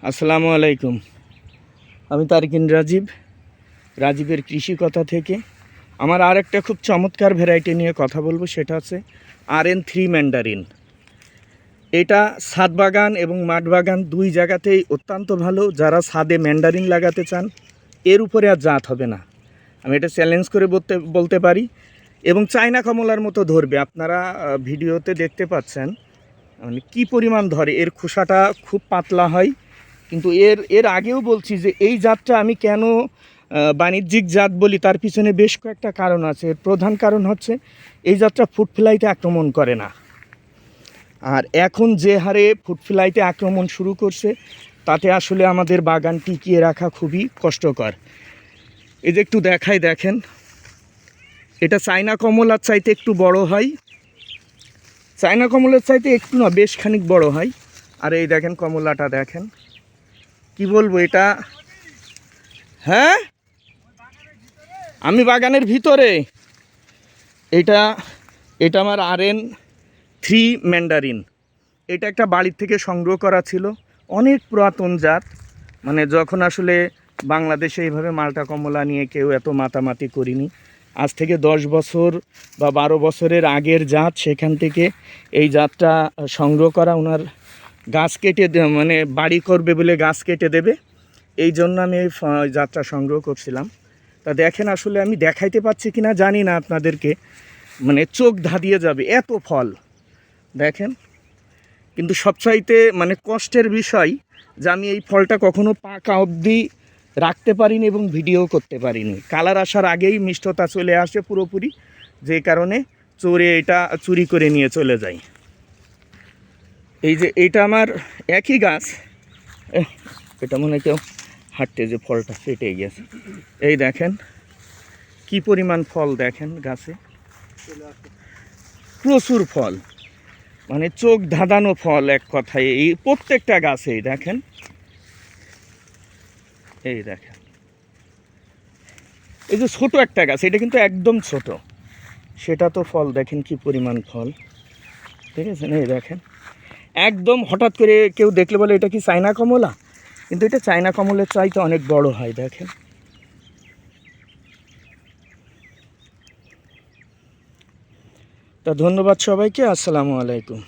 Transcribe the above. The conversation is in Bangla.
আসসালামু আলাইকুম। আমি তারিকিন রাজীবের কৃষি কথা থেকে আমার আর একটা খুব চমৎকার ভ্যারাইটি নিয়ে কথা বলবো, সেটা হচ্ছে RN3 ম্যান্ডারিন। এটা ছাদ বাগান এবং মাঠ বাগান দুই জায়গাতেই অত্যন্ত ভালো। যারা ছাদে ম্যান্ডারিন লাগাতে চান এর উপরে আর জাত হবে না, আমি এটা চ্যালেঞ্জ করে বলতে পারি। এবং চায়না কমলার মতো ধরবে, আপনারা ভিডিওতে দেখতে পাচ্ছেন মানে কী পরিমাণ ধরে। এর খোসাটা খুব পাতলা হয়, কিন্তু এর আগেও বলছি যে এই জাতটা আমি কেন বাণিজ্যিক জাত বলি, তার পিছনে বেশ কয়েকটা কারণ আছে। এর প্রধান কারণ হচ্ছে এই জাতটা ফুড ফ্লাইতে আক্রমণ করে না। আর এখন যে হারে ফুড ফ্লাইতে আক্রমণ শুরু করছে তাতে আসলে আমাদের বাগান টিকিয়ে রাখা খুবই কষ্টকর। এই যে একটু দেখেন, এটা চায়না কমলার চাইতে একটু বড় হয়, চায়না কমলার চাইতে একটু না বেশ খানিক বড় হয়। আর এই দেখেন কমলাটা দেখেন, কি বলবো এটা। হ্যাঁ, আমি বাগানের ভিতরে। এটা আমার RN3 ম্যান্ডারিন। এটা একটা বাড়ির থেকে সংগ্রহ করা ছিল, অনেক পুরাতন জাত। মানে যখন আসলে বাংলাদেশে এইভাবে মালটা কমলা নিয়ে কেউ এত মাতামাতি করিনি। আজ থেকে 10 বছর বা 12 বছরের আগের জাত, সেখান থেকে এই জাতটা সংগ্রহ করা। ওনার গাছ কেটে মানে বাড়ি করবে বলে গাছ কেটে দেবে, এই জন্য আমি এই জাতটা সংগ্রহ করছিলাম। তা দেখেন, আসলে আমি দেখাইতে পাচ্ছি কি না জানি না আপনাদেরকে, মানে চোখ ধাঁধিয়ে যাবে এত ফল দেখেন। কিন্তু সবচাইতে মানে কষ্টের বিষয় যে আমি এই ফলটা কখনো পাকা অবধি রাখতে পারিনি এবং ভিডিও করতে পারিনি। কালার আসার আগেই মিষ্টতা চলে আসে পুরোপুরি, যে কারণে চোরে এটা চুরি করে নিয়ে চলে যায়। এই যে এটা আমার একই গাছ, এটা মনে কেউ হাঁটতে যে ফলটা ফেটে গেছে। এই দেখেন কি পরিমাণ ফল দেখেন গাছে, প্রচুর ফল, মানে চোখ ধাঁধানো ফল এক কথায় এই প্রত্যেকটা গাছেই দেখেন। এই দেখেন, এই যে ছোট একটা গাছ, এটা কিন্তু একদম ছোট, সেটা তো ফল দেখেন কি পরিমাণ ফল, ঠিক আছে। এই দেখেন একদম হঠাৎ করে কেউ দেখলে বলে এটা কি চায়না কমলা, কিন্তু এটা চায়না কমলের চাইতে অনেক বড় হয় দেখেন। তা ধন্যবাদ সবাইকে, আসসালামু আলাইকুম।